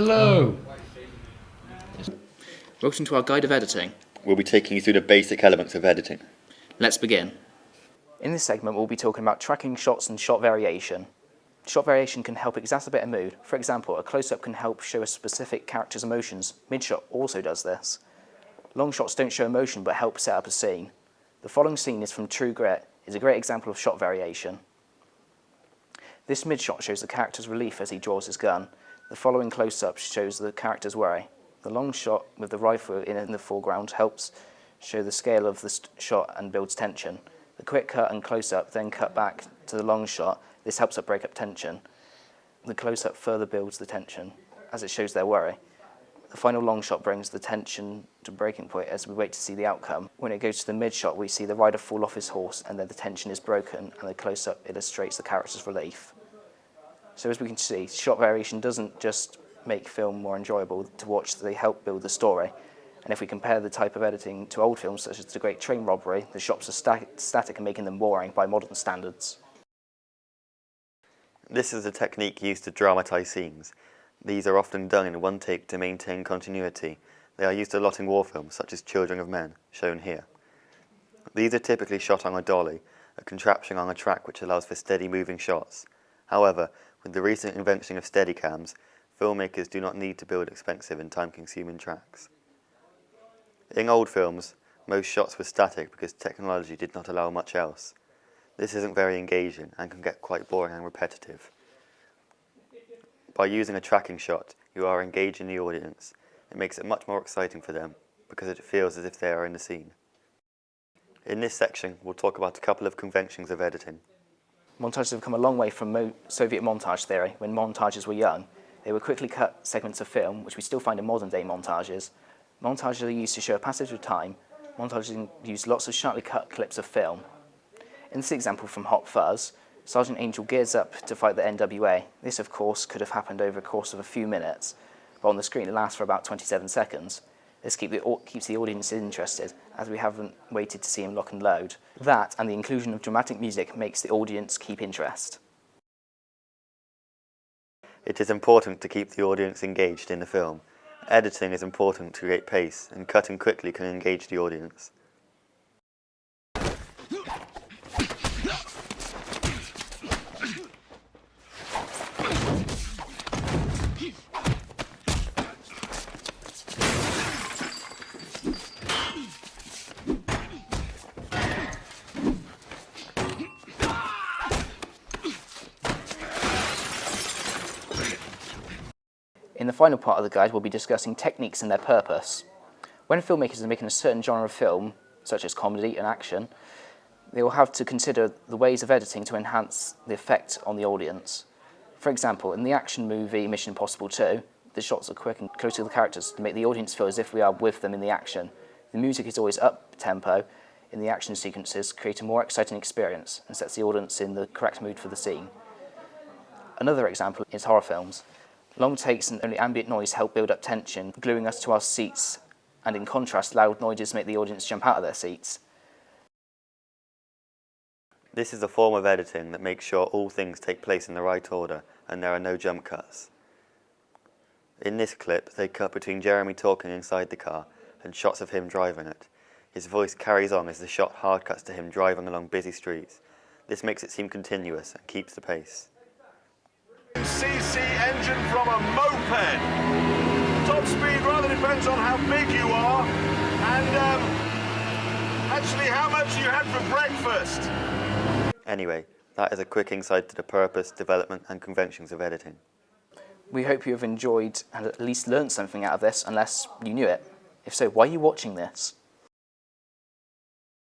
Hello! Welcome to our guide of editing. We'll be taking you through the basic elements of editing. Let's begin. In this segment, we'll be talking about tracking shots and shot variation. Shot variation can help exacerbate a mood. For example, a close-up can help show a specific character's emotions. Mid-shot also does this. Long shots don't show emotion but help set up a scene. The following scene is from True Grit. It's a great example of shot variation. This mid-shot shows the character's relief as he draws his gun. The following close-up shows the character's worry. The long shot with the rifle in the foreground helps show the scale of the shot and builds tension. The quick cut and close-up then cut back to the long shot. This helps to break up tension. The close-up further builds the tension as it shows their worry. The final long shot brings the tension to breaking point as we wait to see the outcome. When it goes to the mid-shot, we see the rider fall off his horse and then the tension is broken and the close-up illustrates the character's relief. So as we can see, shot variation doesn't just make film more enjoyable to watch, they help build the story. And if we compare the type of editing to old films such as The Great Train Robbery, the shots are static and making them boring by modern standards. This is a technique used to dramatise scenes. These are often done in one take to maintain continuity. They are used a lot in war films such as Children of Men, shown here. These are typically shot on a dolly, a contraption on a track which allows for steady moving shots. However, with the recent invention of Steadicams, filmmakers do not need to build expensive and time-consuming tracks. In old films, most shots were static because technology did not allow much else. This isn't very engaging and can get quite boring and repetitive. By using a tracking shot, you are engaging the audience. It makes it much more exciting for them because it feels as if they are in the scene. In this section, we'll talk about a couple of conventions of editing. Montages have come a long way from Soviet montage theory. When montages were young, they would quickly cut segments of film, which we still find in modern-day montages. Montages are used to show a passage of time. Montages use lots of sharply cut clips of film. In this example from Hot Fuzz, Sergeant Angel gears up to fight the NWA. This, of course, could have happened over a course of a few minutes, but on the screen it lasts for about 27 seconds. This keeps the audience interested, as we haven't waited to see him lock and load. That, and the inclusion of dramatic music, makes the audience keep interest. It is important to keep the audience engaged in the film. Editing is important to create pace, and cutting quickly can engage the audience. In the final part of the guide, we'll be discussing techniques and their purpose. When filmmakers are making a certain genre of film, such as comedy and action, they will have to consider the ways of editing to enhance the effect on the audience. For example, in the action movie Mission Impossible 2, the shots are quick and close to the characters to make the audience feel as if we are with them in the action. The music is always up-tempo in the action sequences, creating a more exciting experience and sets the audience in the correct mood for the scene. Another example is horror films. Long takes and only ambient noise help build up tension, gluing us to our seats, and in contrast, loud noises make the audience jump out of their seats. This is a form of editing that makes sure all things take place in the right order and there are no jump cuts. In this clip, they cut between Jeremy talking inside the car and shots of him driving it. His voice carries on as the shot hard cuts to him driving along busy streets. This makes it seem continuous and keeps the pace. CC engine from a moped. Top speed rather depends on how big you are and actually how much you had for breakfast. Anyway, that is a quick insight to the purpose, development and conventions of editing. We hope you have enjoyed and at least learned something out of this, unless you knew it. If so, why are you watching this?